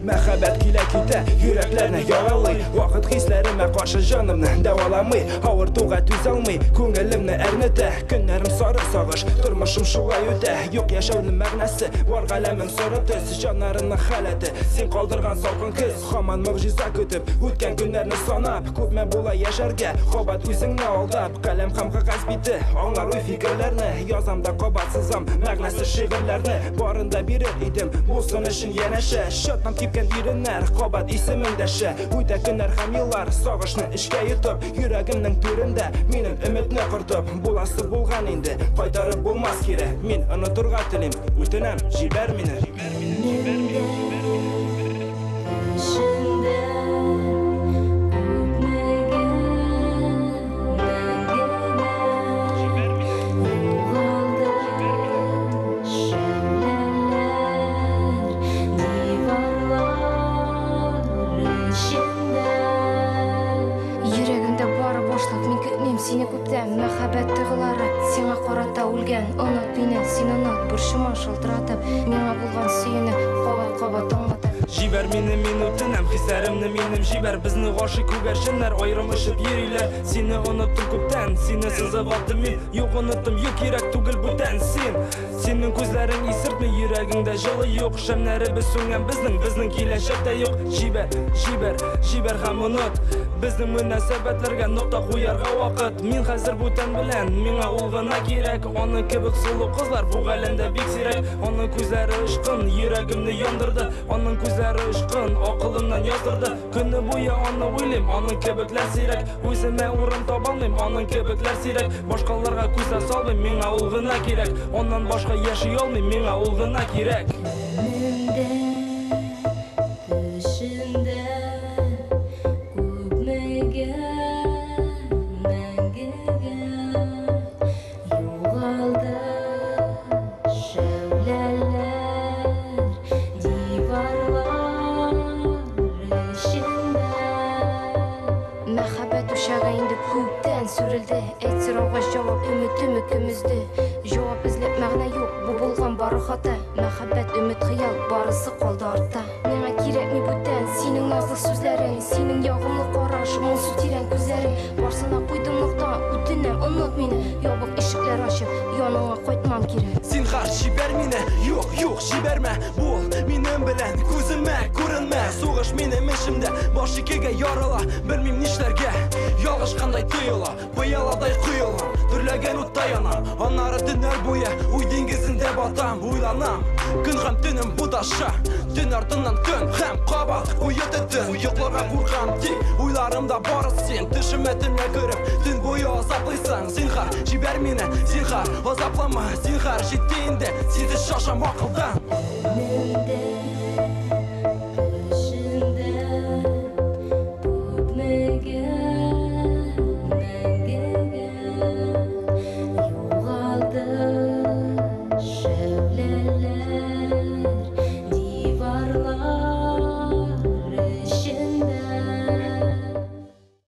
Мәхәббәт килә китә, йөрәкләрне яралый. Вакыт хисләремә каршы җанымны дәваламый. Авыртуга түзә алмый, күңелемне әрнетә. Көннәрем сары сагыш, тормышым шулай үтә. Юк яшәүнең мәгънәсе, бар галәмем сары төс. Җаннарымның халәте, син калдырган салкын көз. Һаман мөгъҗиза көтеп, үткән көннәрне санап. Күпме була яшәргә, кабат үзеңне алдап. Каләм һәм кагаз бите, аңлар уй фикерләрне. Язам да кабат сызам, мәгънәсез шигырьләрне. Барында бирер идем, булсын өчен янәшә. Шатнап кипкән иреннәр, кабат исемең дәшә. Үтә көннәр һәм еллар, сагышны эшкә йотып. Йөрәгемнең түрендә, минем өметне кыртып. Буласы булган инде, кайтарып булмас кирәк. Мин онытырга телим, үтенәм, җибәр мине. Сине күптән мәхәббәт тыгылары сиңа карата үлгән. Оныт мине, син оныт, борчыма шалтыратып. Миңа булган сөйне кабат-кабат аңлатып. Җибәр мине, мин үтенәм, хисләремне минем җибәр. Безне гашыйк күгәрченнәр аерым ишеп йөриләр. Сине оныттым күптән, сине сызып аттым мин. Юк оныттым, юк кирәк түгел бүтән син. Синең күзләрең исертми, йөрәгеңдә җылы юк. Шәмнәребез сүнгән безнең киләчәктә юк. Җибәр һәм оныт. Безнең мөнәсәбәтләргә нокта куярга вакыт. Мин хәзер бүтән белән, миңа ул гына кирәк. Аны кебек сулы кызлар бу галәмдә бик сирәк. Аның күзләре ышкын, йөрәгемне яндырды. Аның күзләре ышкын, акылымнан яздырды. Көне буе аны уйлыйм, аның кебекләр сирәк. Үземә урын таба алмыйм, аның кебекләр сирәк. Башкаларга күз салмыйм, миңа ул гына кирәк. Аннан башка яши алмыйм, миңа ул гына кирәк. Мәхәббәт ушағы инде күптән сүрелде. Әйт сорауга җавап, өмет көмезде. Җавап эзләп мәгънә юк, бу булган бары хата. Мәхәббәт, өмет, хыял, барысы калды артта. Миңа кирәкми бүтән синең назлы сүзләрең, синең ягымлы караш, моңсу тирән күзләрең. Барсына куйдым нокта, үтенәм, оныт мине. Ябык ишекләр ачып, яныңа кайтмам кирәк. Зинһар җибәр мине, юк, җибәрмә. Бул минем белән, күземә күренмә. Сугыш минем эшемдә, баш икегә ярыла. Белмим нишләргә, ялгыш кандай тоела. Пыяладай коелам, төрләгән утта янам. Аннары төннәр буе, уй диңгезендә батам. Уйланам, көн һәм төнем буташа. Төн артыннан көн һәм кабат куе төн. Йокларга куркам, тик уйларымда бары син. Төшемә төнлә күреп, төн буе азаплыйсың. Зинһар җибәр мине, зинһар азаплама. Зинһар җитте инде, синсез шашам акылдан. Югалды шәүләләр.